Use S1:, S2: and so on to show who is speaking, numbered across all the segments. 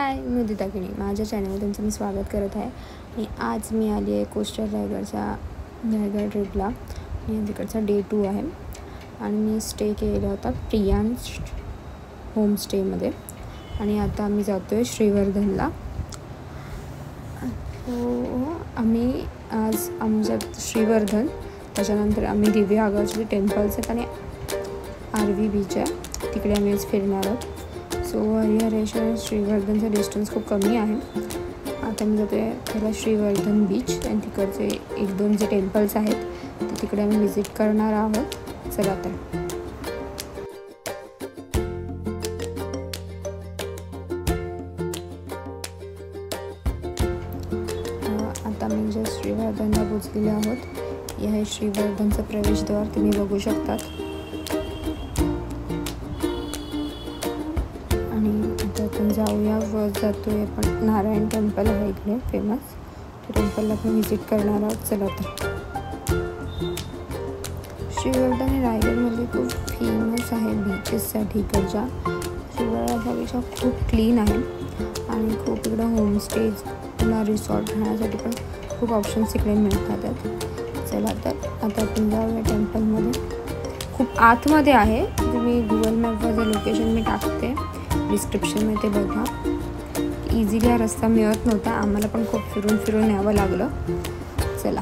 S1: हाय, मी उदिता किणी. माझ्या चॅनलवर तुमचं मी स्वागत करत आहे. आणि आज मी आली आहे कोस्टल रायगड ट्रिपला. आणि तिकडचा डे 2 आहे आणि मी स्टे केलेला होता प्रियांश होमस्टेमध्ये. आणि आता आम्ही जातो आहे श्रीवर्धनला. आम्ही आज आमच्यात श्रीवर्धन, त्याच्यानंतर आम्ही दिव्यागरचे टेम्पल्स आहेत आणि आरवी बीच आहे, तिकडे आम्ही आज फिरणार आहोत. सो हरिहरेश्वर श्रीवर्धनचं डिस्टन्स खूप कमी आहे. आता मी जातो आहे पहिला श्रीवर्धन बीच आणि तिकडचे 1-2 जे टेम्पल्स आहेत ते तिकडे आम्ही व्हिजिट करणार आहोत. चला तर. आता मी जे श्रीवर्धनला पोचलेले आहोत. हे आहे श्रीवर्धनचं प्रवेशद्वार, तुम्ही बघू शकतात. आपण जाऊया व जातोय आपण नारायण टेम्पल आहे इकडे फेमस, टेम्पलला पण व्हिजिट करणार आहोत. चला तर. श्रीवर्धन हे रायगडमध्ये खूप फेमस आहे बीचेससाठी. इकडच्या श्रीवर्धनचा बीच हा खूप क्लीन आहे आणि खूप इकडं होमस्टेज किंवा रिसॉर्ट राहण्यासाठी पण खूप ऑप्शन्स इकडे मिळतात. चला तर आता आपण जाऊया टेम्पलमध्ये. खूप आतमध्ये आहे, तुम्ही गुगल मॅपवर लोकेशन मी टाकते डिस्क्रिप्शनमध्ये, ते बघा. इझिली हा रस्ता मिळत नव्हता, आम्हाला पण खूप फिरून यावं लागलं. चला.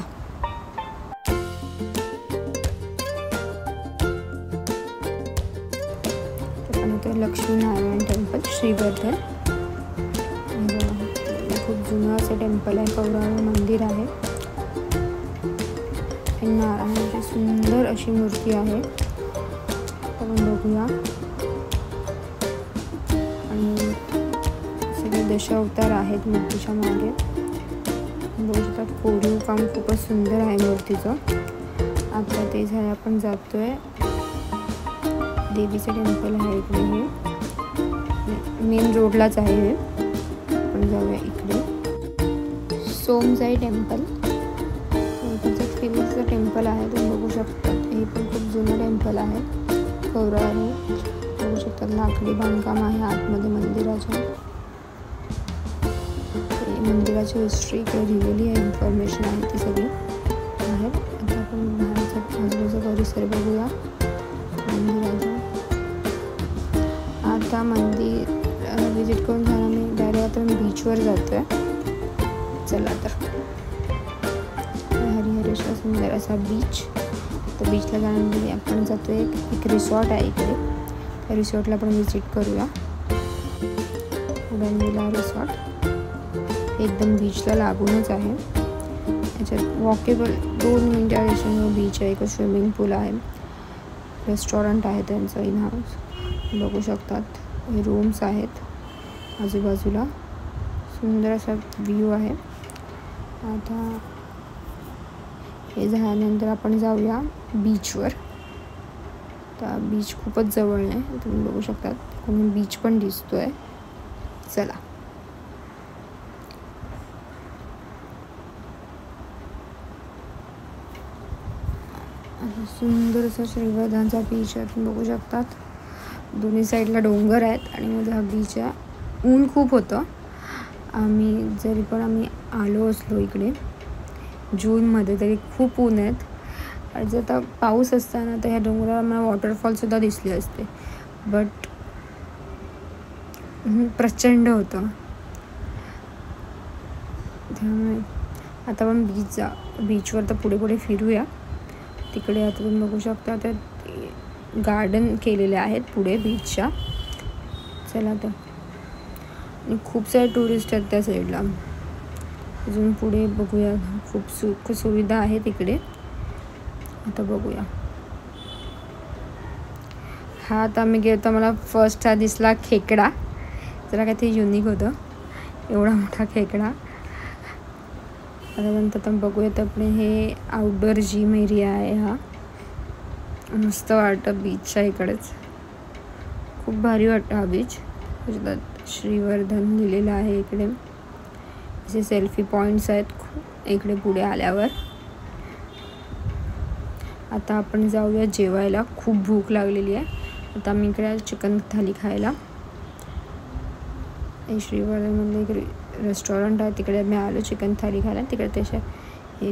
S1: पण इथे लक्ष्मीनारायण टेम्पल श्रीवर्धन, खूप जुनं असं टेम्पल आहे, कौराव मंदिर आहे. नारायणाची सुंदर अशी मूर्ती आहे, आपण बघूया. आणि सगळे दशावतार आहेत मूर्तीच्या मागे, बघू शकतात. कोरीव काम खूपच सुंदर आहे मूर्तीचं. आता ते झालं, आपण जातोय देवीचं टेम्पल आहे इकडे, हे मेन रोडलाच आहे हे. आपण जाऊया इकडे. सोमजाई टेम्पल, फेमसचं टेम्पल आहे, तुम्ही बघू शकतात. हे पण खूप जुनं टेम्पल आहे, कौराव बघू शकतात. लाकडी बांधकाम आहे आतमध्ये मंदिराच्या. मंदिराची हिस्ट्री इकडे दिलेली आहे, इन्फॉर्मेशन आहे ती सगळी आहे. आता आपण बाहेरचा आजूबाजूचा परिसर बघूया मंदिराचा. आता मंदिर व्हिजिट करून झालं, मी डायरेक्ट आता बीचवर जातोय. चला तर. हरिहरेश्वर सुंदर असा बीच. तर बीचला जाण्यासाठी आपण जातोय एक रिसॉर्ट आहे इकडे, त्या रिसॉर्टला आपण व्हिजिट करूया. उडनविला रिसॉर्ट एकदम बीचला लागूनच आहे. याच्यात वॉकेबल 2 मिनिटाचं बीच आहे, एक स्विमिंग पूल आहे, रेस्टॉरंट आहे त्यांचं इन हाऊस, बघू शकतात. हे रूम्स आहेत आजूबाजूला, सुंदर असा व्ह्यू आहे. आता हे झाल्यानंतर आपण जाऊया बीचवर. तर बीच खूपच जवळ आहे, तुम्ही बघू शकतात. कोणी बीच पण दिसतोय. चला. सुंदर असं श्रीवर्धनचा बीच आहे, तुम्ही बघू शकतात. दोन्ही साईडला डोंगर आहेत आणि मध्ये हा बीच आहे. ऊन खूप होतं, जरी पण आम्ही आलो असलो इकडे जूनमध्ये तरी खूप ऊन आहेत. जर आता पाऊस असताना तर ह्या डोंगरावर मला वॉटरफॉलसुद्धा दिसले असते, बट प्रचंड होतं. त्यामुळे आता आपण बीचवर तर पुढे फिरूया. तिकडे आता तुम्ही बघू शकता, आता गार्डन केलेले आहेत पुढे बीचच्या. चला तर. आणि खूप सारे टुरिस्ट आहेत त्या साईडला. अजून पुढे बघूया, खूप सुविधा आहे तिकडे. आता बघूया. हा आता आम्ही गेलो, मला फर्स्ट हा दिसला खेकडा. जरा काय ते युनिक होतं, एवढा मोठा खेकडा. त्यानंतर आपण बघूयात आपण हे आउटडोअर जिम एरिया आहे. हा मस्त वाटतं बीचच्या इकडेच, खूप भारी वाटतं हा बीच. श्रीवर्धन लिहिलेलं आहे इकडे. असे सेल्फी पॉईंट्स आहेत इकडे पुढे आल्यावर. आता आपण जाऊया जेवायला, खूप भूक लागलेली आहे. आता मी इकडे चिकन थाली खायला. श्रीवर्धनमधलं एक रेस्टॉरंट आहे, तिकडे आम्ही आलो चिकन थाली खायला. तिकडे त्याच्या हे